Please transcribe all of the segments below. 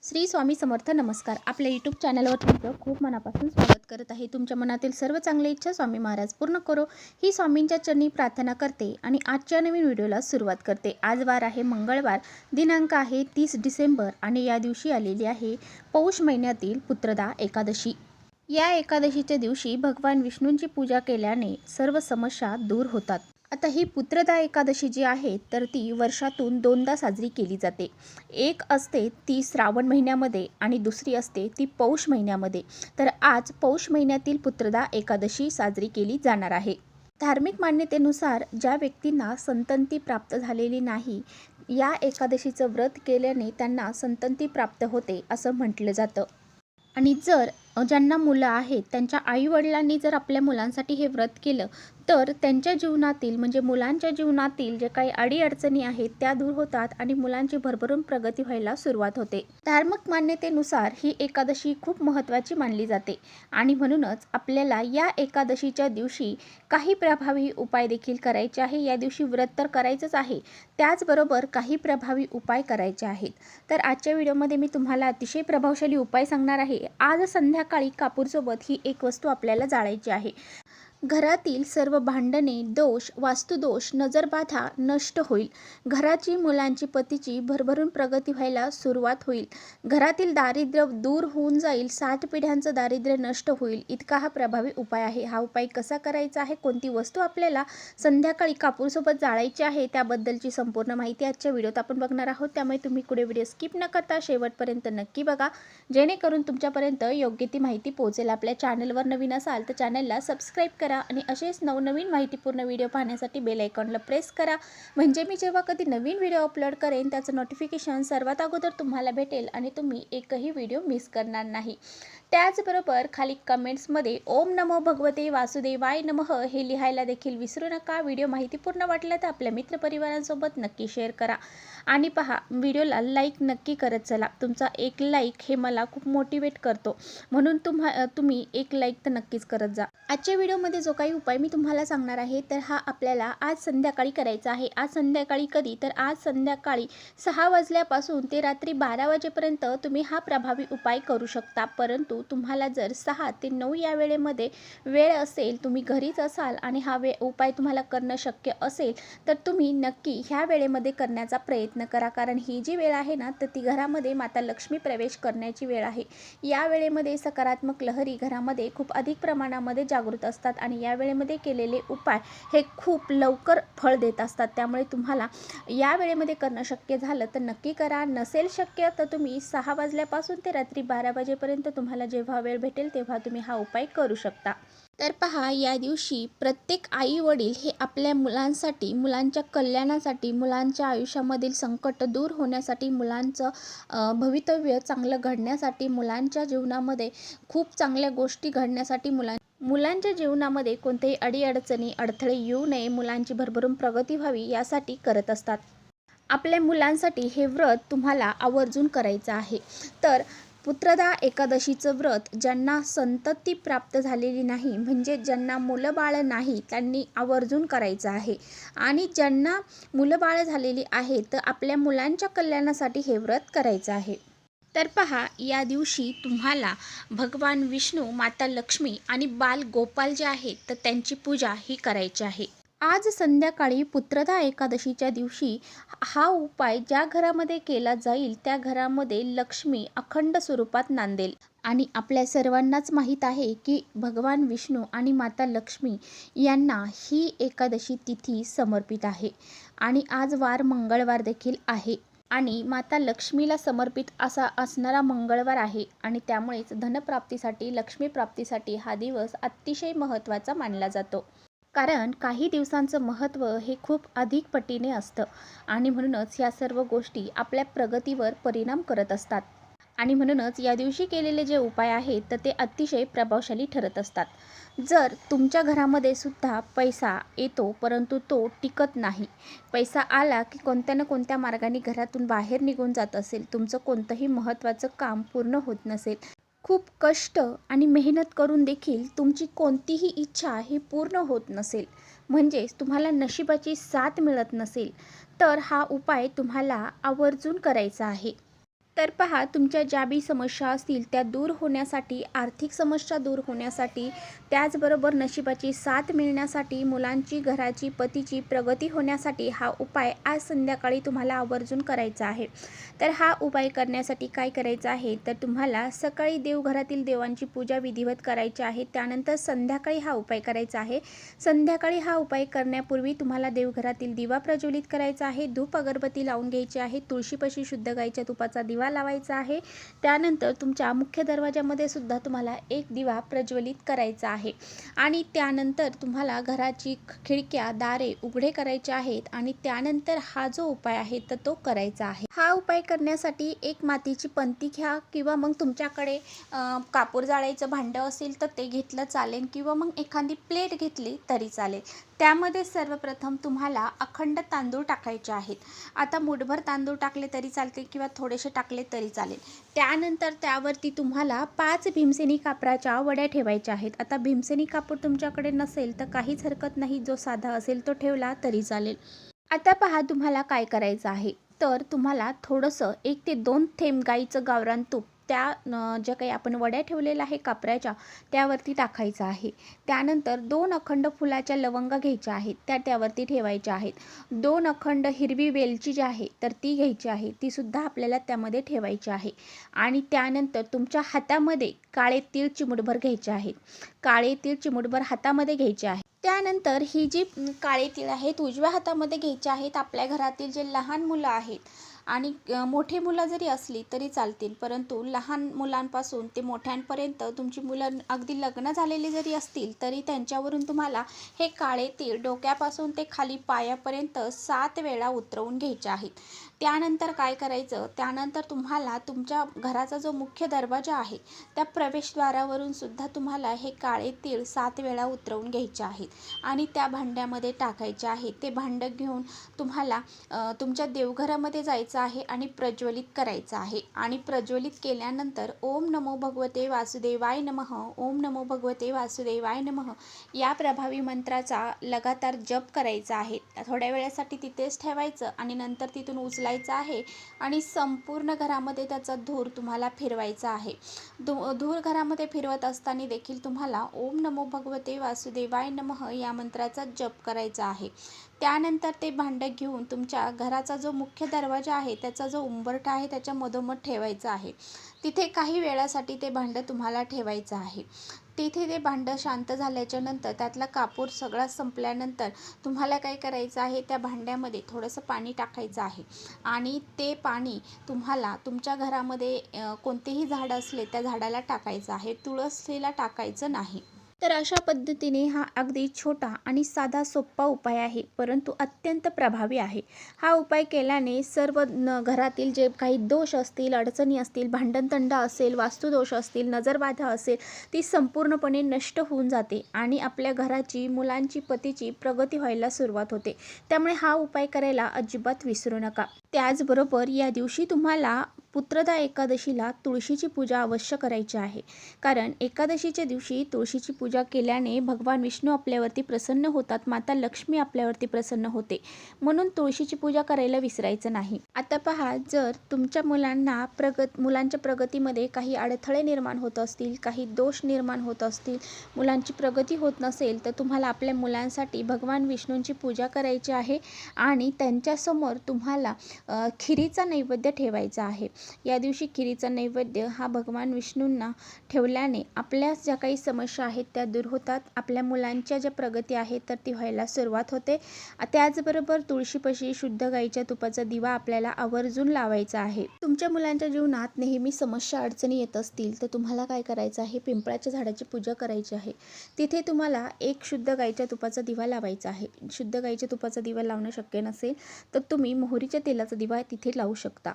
श्री स्वामी समर्थ. नमस्कार. आपल्या यूट्यूब चॅनलवर तुमचं खूप मनापासून स्वागत करत आहे. तुमच्या मनातील सर्व चांगल्या इच्छा स्वामी महाराज पूर्ण करो ही स्वामींच्या चरणी प्रार्थना करते आणि आजच्या नवीन व्हिडिओला सुरुवात करते. आज वार आहे मंगळवार, दिनांक आहे 30 डिसेंबर आणि या दिवशी आलेली आहे पौष महिन्यातील पुत्रदा एकादशी. या एकादशीच्या दिवशी भगवान विष्णूंची पूजा केल्याने सर्व समस्या दूर होतात. आता ही पुत्रदा एकादशी जी आहे तर ती वर्षातून दोनदा साजरी केली जाते. एक असते ती श्रावण महिन्यामध्ये आणि दुसरी असते ती पौष महिन्यामध्ये. तर आज पौष महिन्यातील पुत्रदा एकादशी साजरी केली जाणार आहे. धार्मिक मान्यतेनुसार ज्या व्यक्तींना संतती प्राप्त झालेली नाही, या एकादशीचं व्रत केल्याने त्यांना संतती प्राप्त होते असं म्हटलं जातं. आणि जर ज्यांना मुलं आहेत त्यांच्या आईवडिलांनी जर आपल्या मुलांसाठी हे व्रत केलं तर त्यांच्या जीवनातील म्हणजे मुलांच्या जीवनातील जे काही अडीअडचणी आहेत त्या दूर होतात आणि मुलांची भरभरून प्रगती व्हायला सुरुवात होते. धार्मिक मान्यतेनुसार ही एकादशी खूप महत्त्वाची मानली जाते आणि म्हणूनच आपल्याला या एकादशीच्या दिवशी काही प्रभावी उपाय देखील करायचे आहे. या दिवशी व्रत तर करायचंच आहे, त्याचबरोबर काही प्रभावी उपाय करायचे आहेत. तर आजच्या व्हिडिओमध्ये मी तुम्हाला अतिशय प्रभावशाली उपाय सांगणार आहे. आज संध्याकाळी कापूरसोबत ही एक वस्तू आपल्याला जाळायची आहे. घरातील सर्व भांडणे, दोष, वास्तुदोष, नजरबाधा नष्ट होईल. घराची, मुलांची, पतीची भरभरून प्रगती व्हायला सुरुवात होईल. घरातील दारिद्र्य दूर होऊन जाईल. 60 पिढ्यांचं दारिद्र्य नष्ट होईल. इतका हा प्रभावी उपाय आहे. हा उपाय कसा करायचा आहे, कोणती वस्तू आपल्याला संध्याकाळी कापूरसोबत जाळायची आहे त्याबद्दलची संपूर्ण माहिती आजच्या व्हिडिओत आपण बघणार आहोत. त्यामुळे तुम्ही पुढे व्हिडिओ स्किप न करता शेवटपर्यंत नक्की बघा, जेणेकरून तुमच्यापर्यंत योग्य ती माहिती पोहोचेल. आपल्या चॅनलवर नवीन असाल तर चॅनलला सबस्क्राईब करा आणि असेच नवनवीन माहितीपूर्ण व्हिडिओ पाहण्यासाठी बेल आयकॉनला प्रेस करा, म्हणजे मी जेव्हा कधी नवीन व्हिडिओ अपलोड करेन त्याचं नोटिफिकेशन सर्वात अगोदर तुम्हाला भेटेल आणि तुम्ही एकही व्हिडिओ मिस करणार नाही. त्याचबरोबर खाली कमेंट्समध्ये ओम नमो भगवते वासुदेवाय नमः हे लिहायला देखील विसरू नका. व्हिडिओ माहितीपूर्ण वाटला तर आपल्या मित्रपरिवारांसोबत नक्की शेअर करा आणि पहा, व्हिडिओला लाईक नक्की करत चला. तुमचा एक लाईक हे मला खूप मोटिवेट करतो, म्हणून तुम्ही एक लाईक तर नक्कीच करत जा. आजच्या व्हिडिओमध्ये जो काही उपाय मी तुम्हाला सांगणार आहे तर हा आपल्याला आज संध्याकाळी करायचा आहे. आज संध्याकाळी कधी, तर आज संध्याकाळी 6 वाजल्यापासून ते रात्री 12 वाजेपर्यंत तुम्ही हा प्रभावी उपाय करू शकता. परंतु तुम्हाला जर 6 ते 9 या वेळेमध्ये वेळ असेल, तुम्ही घरीच असाल आणि हा उपाय तुम्हाला करणं शक्य असेल तर तुम्ही नक्की ह्या वेळेमध्ये करण्याचा प्रयत्न करा. कारण ही जी वेळ आहे ना तर ती घरामध्ये माता लक्ष्मी प्रवेश करण्याची वेळ आहे. या वेळेमध्ये सकारात्मक लहरी घरामध्ये खूप अधिक प्रमाणामध्ये जागृत असतात आणि या वेळेमध्ये केलेले उपाय हे खूप लवकर फळ देत असतात. त्यामुळे तुम्हाला या वेळेमध्ये करणं शक्य झालं तर नक्की करा. नसेल शक्य तर तुम्ही 6 वाजल्यापासून ते रात्री 12 वाजेपर्यंत तुम्हाला जेव्हा वेळ भेटेल तेव्हा तुम्ही हा उपाय करू शकता. तर पहा, या दिवशी प्रत्येक आई वडील हे आपल्या मुलांसाठी, मुलांच्या कल्याणासाठी, मुलांच्या आयुष्यामधील संकट दूर होण्यासाठी, मुलांचं भवितव्य चांगलं घडण्यासाठी, मुलांच्या जीवनामध्ये खूप चांगल्या गोष्टी घडण्यासाठी, मुलांच्या जीवनामध्ये कोणत्याही अडीअडचणी, अडथळे येऊ नये, मुलांची भरभरून प्रगती व्हावी यासाठी करत असतात. आपल्या मुलांसाठी हे व्रत तुम्हाला आवर्जून करायचं आहे. तर पुत्रदा एकादशीचं व्रत ज्यांना संतती प्राप्त झालेली नाही, म्हणजे ज्यांना मुलं बाळ नाही, त्यांनी आवर्जून करायचं आहे. आणि ज्यांना मुलं बाळ झालेली आहेत तर आपल्या मुलांच्या कल्याणासाठी हे व्रत करायचं आहे. तर पहा, या दिवशी तुम्हाला भगवान विष्णू, माता लक्ष्मी आणि बाल गोपाल जे आहेत तर त्यांची पूजा ही करायची आहे. आज संध्याकाळी पुत्रदा एकादशीच्या दिवशी हा उपाय ज्या घरामध्ये केला जाईल त्या घरामध्ये लक्ष्मी अखंड स्वरूपात नांदेल. आणि आपल्या सर्वांनाच माहीत आहे की भगवान विष्णू आणि माता लक्ष्मी यांना ही एकादशी तिथी समर्पित आहे आणि आज वार मंगळवार देखील आहे आणि माता लक्ष्मीला समर्पित असा असणारा मंगळवार आहे आणि त्यामुळेच धनप्राप्तीसाठी, लक्ष्मीप्राप्तीसाठी हा दिवस अतिशय महत्त्वाचा मानला जातो. कारण काही दिवसांचं महत्त्व हे खूप अधिक पटीने असतं आणि म्हणूनच या सर्व गोष्टी आपल्या प्रगतीवर परिणाम करत असतात. आणि म्हणूनच या दिवशी केलेले जे उपाय आहेत तर ते अतिशय प्रभावशाली ठरत असतात. जर तुमच्या घरामध्ये सुद्धा पैसा येतो परंतु तो टिकत नाही, पैसा आला की कोणत्या ना कोणत्या मार्गाने घरातून बाहेर निघून जात असेल, तुमचं कोणतंही महत्त्वाचं काम पूर्ण होत नसेल, खूप कष्ट आणि मेहनत करून देखील तुमची कोणतीही इच्छा ही पूर्ण होत नसेल, म्हणजेच तुम्हाला नशिबाची साथ मिळत नसेल, तर हा उपाय तुम्हाला आवर्जून करायचा आहे. तर पहा, तुमच्या ज्या बी समस्या असतील त्या दूर होण्यासाठी, आर्थिक समस्या दूर होण्यासाठी, त्याचबरोबर नशिबाची साथ मिळण्यासाठी, मुलांची, घराची, पतीची प्रगती होण्यासाठी हा उपाय आज संध्याकाळी तुम्हाला आवर्जून करायचा आहे. तर हा उपाय करण्यासाठी काय करायचं आहे, तर तुम्हाला सकाळी देवघरातील देवांची पूजा विधिवत करायची आहे. त्यानंतर संध्याकाळी हा उपाय करायचा आहे. संध्याकाळी हा उपाय करण्यापूर्वी तुम्हाला देवघरातील दिवा प्रज्वलित करायचा आहे. धूप अगरबत्ती लावून घ्यायची आहे. तुळशीपाशी शुद्ध गाईच्या तुपाचा दिवा लावायचा आहे. त्यानंतर तुमच्या मुख्य दरवाजामध्ये सुद्धा तुम्हाला एक दिवा प्रज्वलित करायचा आहे आणि त्यानंतर तुम्हाला घराची खिडक्या दारे उघडे करायचे आहेत आणि त्यानंतर हा जो उपाय आहे तर तो करायचा आहे. हा उपाय करण्यासाठी एक मातीची पंती घ्या किंवा मग तुमच्याकडे कापूर जाळायचं भांडं असेल तर ते घेतलं चालेल किंवा मग एखादी प्लेट घेतली तरी चालेल. त्यामध्ये सर्वप्रथम तुम्हाला अखंड तांदूळ टाकायचे आहेत. आता मुठभर तांदूळ टाकले तरी चालते किंवा थोडेसे टाकले तरी चालेल. त्यानंतर त्यावरती तुम्हाला 5 भीमसेनी कापराच्या वड्या ठेवायच्या आहेत. आता भीमसेनी कापूर तुमच्याकडे नसेल तर काहीच हरकत नाही, जो साधा असेल तो ठेवला तरी चालेल. आता पहा, तुम्हाला काय करायचं आहे, तर तुम्हाला थोडंसं 1 ते 2 थेंब गाईचं गावरान तूप त्या ज्या काही आपण वड्या ठेवलेल्या आहे कापराच्या त्यावरती टाकायचं आहे. त्यानंतर 2 अखंड फुलाच्या लवंगा घ्यायच्या आहेत, त्यावरती ठेवायच्या आहेत. 2 अखंड हिरवी वेलची जी आहे तर ती घ्यायची आहे, ती सुद्धा आपल्याला त्यामध्ये ठेवायची आहे. आणि त्यानंतर तुमच्या हातामध्ये काळे तीळ चिमूटभर घ्यायचे आहेत. काळे तीळ चिमूटभर हातामध्ये घ्यायचे आहे. त्यानंतर ही जी काळे तीळ आहेत उजव्या हातामध्ये घ्यायचे आहेत. आपल्या घरातील जे लहान मुलं आहेत आणि मोठे मुलं जरी असली तरी चालतील, परंतु लहान मुलांपासून ते मोठ्यांपर्यंत तुमची मुलं अगदी लग्न झालेली जरी असतील तरी त्यांच्यावरून तुम्हाला हे काळे तीळ डोक्यापासून ते खाली पायापर्यंत 7 वेळा उतरवून घ्यायचे आहेत. त्यानंतर काय करायचं, त्यानंतर तुम्हाला तुमच्या घराचा जो मुख्य दरवाजा आहे त्या प्रवेशद्वारावरून सुद्धा तुम्हाला हे काळे तीळ 7 वेळा उतरवून घ्यायचे आहेत आणि त्या भांड्यामध्ये टाकायचे आहे. ते भांडं घेऊन तुम्हाला तुमच्या देवघरामध्ये जायचं आहे आणि प्रज्वलित करायचं आहे. आणि प्रज्वलित केल्यानंतर ओम नमो भगवते वासुदेवाय नमः, ओम नमो भगवते वासुदेवाय नमः या प्रभावी मंत्राचा लगातार जप करायचा आहे. थोड्या वेळासाठी तिथेच ठेवायचं आणि नंतर तिथून उचलायचं आहे आणि संपूर्ण घरामध्ये त्याचा धूर तुम्हाला फिरवायचा आहे. धूर घरामध्ये फिरवत असताना देखील तुम्हाला ओम नमो भगवते वासुदेवाय नमः या मंत्राचा जप करायचा आहे. त्यानंतर ते भांडं घेऊन तुमच्या घराचा जो मुख्य दरवाजा आहे त्याचा जो उंबरठा आहे त्याच्या मधोमध ठेवायचा आहे. तिथे काही वेळासाठी ते भांडं तुम्हाला ठेवायचं आहे. तिथे ते भांडं शांत झाल्याच्या नंतर त्यातला कापूर सगळा संपल्यानंतर तुम्हाला काय करायचं आहे, त्या भांड्यामध्ये थोडंसं पाणी टाकायचं आहे आणि ते पाणी तुम्हाला तुमच्या घरामध्ये कोणतेही झाड असले त्या झाडाला टाकायचं आहे, तुळशीला टाकायचं नाही. तर अशा पद्धतीने हा अगदी छोटा आणि साधा सोपा उपाय आहे, परंतु अत्यंत प्रभावी आहे. हा उपाय केल्याने सर्व घरातील जे काही दोष असतील, अडचणी असतील, भांडणतंडा असेल, वास्तुदोष असतील, नजरबाधा असेल, ती संपूर्णपणे नष्ट होऊन जाते आणि आपल्या घराची, मुलांची, पतीची प्रगती व्हायला सुरुवात होते. त्यामुळे हा उपाय करायला अजिबात विसरू नका. त्याचबरोबर या दिवशी तुम्हाला पुत्रदा एकादशीला तुळशीची पूजा अवश्य करायची आहे. कारण एकादशीच्या दिवशी तुळशीची पूजा केल्याने भगवान विष्णू आपल्यावरती प्रसन्न होतात, माता लक्ष्मी आपल्यावरती प्रसन्न होते. म्हणून तुळशीची पूजा करायला विसरायचं नाही. आता पहा, जर तुमच्या मुलांच्या प्रगतीमध्ये काही अडथळे निर्माण होत असतील, काही दोष निर्माण होत असतील, मुलांची प्रगती होत नसेल, तर तुम्हाला आपल्या मुलांसाठी भगवान विष्णूंची पूजा करायची आहे आणि त्यांच्यासमोर तुम्हाला खिरीचा नैवेद्य ठेवायचा आहे. या दिवशी खिरीचा नैवेद्य हा भगवान विष्णूंना ठेवल्याने आपल्या ज्या काही समस्या आहेत त्या दूर होतात. आपल्या मुलांच्या ज्या प्रगती आहेत तर ती व्हायला सुरुवात होते. त्याचबरोबर तुळशीपाशी शुद्ध गाईच्या तुपाचा दिवा आपल्याला आवर्जून लावायचा आहे. तुमच्या मुलांच्या जीवनात नेहमी समस्या अडचणी येत असतील तर तुम्हाला काय करायचं आहे, पिंपळाच्या झाडाची पूजा करायची आहे. तिथे तुम्हाला एक शुद्ध गाईच्या तुपाचा दिवा लावायचा आहे. शुद्ध गाईच्या तुपाचा दिवा लावणं शक्य नसेल तर तुम्ही मोहरीच्या तेलाचा दिवा तिथे लावू शकता.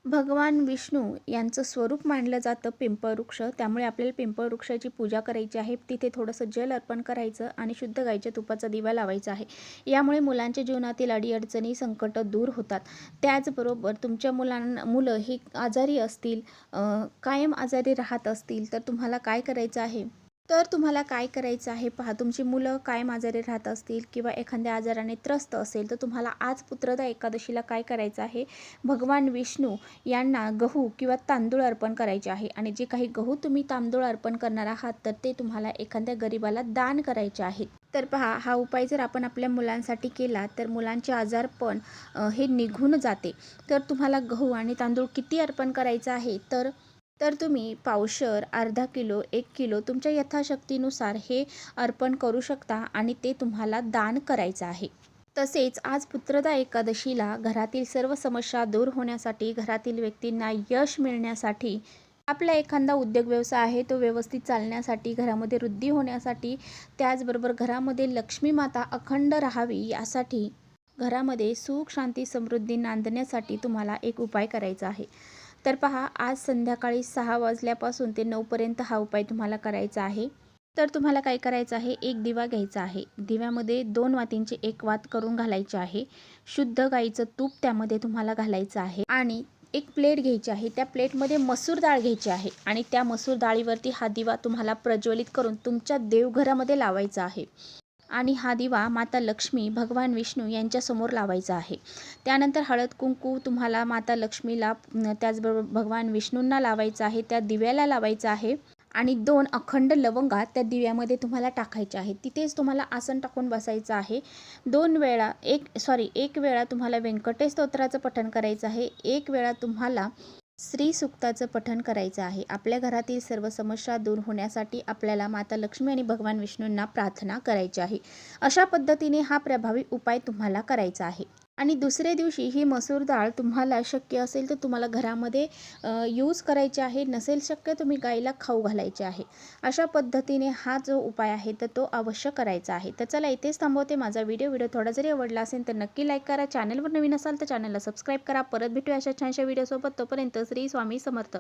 भगवान विष्णू यांचं स्वरूप मानलं जातं पिंपळवृक्ष, त्यामुळे आपल्याला पिंपळवृक्षाची पूजा करायची आहे. तिथे थोडंसं जल अर्पण करायचं आणि शुद्ध गाईच्या तुपाचा दिवा लावायचा आहे. यामुळे मुलांच्या जीवनातील अडीअडचणी, संकट दूर होतात. त्याचबरोबर तुमच्या मुलं ही आजारी असतील, कायम आजारी राहत असतील तर तुम्हाला काय करायचं आहे, तर तुम्हाला काय करायचं आहे पहा, तुमची मुलं कायम आजारी राहत असतील किंवा एखाद्या आजाराने त्रस्त असेल तर तुम्हाला आज पुत्रदा एकादशीला काय करायचं आहे, भगवान विष्णू यांना गहू किंवा तांदूळ अर्पण करायचे आहे. आणि जे काही गहू तुम्ही तांदूळ अर्पण करणार आहात तर ते तुम्हाला एखाद्या गरिबाला दान करायचे आहेत. तर पहा, हा उपाय जर आपण आपल्या मुलांसाठी केला तर मुलांचे आजारपण हे निघून जाते. तर तुम्हाला गहू आणि तांदूळ किती अर्पण करायचं आहे, तर तुम्ही पावशर, अर्धा किलो, 1 किलो तुमच्या यथाशक्तीनुसार हे अर्पण करू शकता आणि ते तुम्हाला दान करायचं आहे. तसेच आज पुत्रदा एकादशीला घरातील सर्व समस्या दूर होण्यासाठी, घरातील व्यक्तींना यश मिळण्यासाठी, आपला एखादा उद्योग व्यवसाय आहे तो व्यवस्थित चालण्यासाठी, घरामध्ये वृद्धी होण्यासाठी, त्याचबरोबर घरामध्ये लक्ष्मी माता अखंड राहावी यासाठी, घरामध्ये सुख, शांती, समृद्धी नांदण्यासाठी तुम्हाला एक उपाय करायचा आहे. तर पहा, आज संध्याकाळी 6 वाजल्यापासून ते 9 पर्यंत हा उपाय तुम्हाला करायचा आहे. तर तुम्हाला काय करायचं आहे, एक दिवा घ्यायचा आहे. दिव्यामध्ये 2 वातींची 1 वात करून घालायची आहे. शुद्ध गाईचं तूप त्यामध्ये तुम्हाला घालायचं आहे आणि एक प्लेट घ्यायची आहे. त्या प्लेटमध्ये मसूर डाळ घ्यायची आहे आणि त्या मसूर डाळीवरती हा दिवा तुम्हाला प्रज्वलित करून तुमच्या देवघरामध्ये लावायचा आहे. आणि हा दिवा माता लक्ष्मी, भगवान विष्णू यांच्यासमोर लावायचा आहे. त्यानंतर हळद कुंकू तुम्हाला माता लक्ष्मीला त्याचबरोबर भगवान विष्णूंना लावायचं आहे, त्या दिव्याला लावायचं आहे. आणि 2 अखंड लवंगा त्या दिव्यामध्ये तुम्हाला टाकायच्या आहेत. तिथेच तुम्हाला आसन टाकून बसायचं आहे. 2 वेळा एक वेळा तुम्हाला व्यंकटेश स्तोत्राचं पठण करायचं आहे. 1 वेळा तुम्हाला श्री सुक्ताचं पठण करायचं आहे. आपल्या घरातील सर्व समस्या दूर होण्यासाठी आपल्याला माता लक्ष्मी आणि भगवान विष्णूंना प्रार्थना करायची आहे. अशा पद्धतीने हा प्रभावी उपाय तुम्हाला करायचा आहे. आणि दुसऱ्या दिवशी ही मसूर डाळ तुम्हाला शक्य असेल तर तुम्हाला घरामध्ये यूज करायची आहे. नसेल शक्य तुम्ही गाईला खाऊ घालायचे आहे. अशा पद्धतीने हा जो उपाय आहे तर तो अवश्य करायचा आहे. तर चला, इथेच थांबवते माझा व्हिडिओ थोडा जरी आवडला असेल तर नक्की लाईक करा. चॅनलवर नवीन असाल तर चॅनलला सबस्क्राईब करा. परत भेटूया अशा छानशा व्हिडिओसोबत. तोपर्यंत श्री स्वामी समर्थ.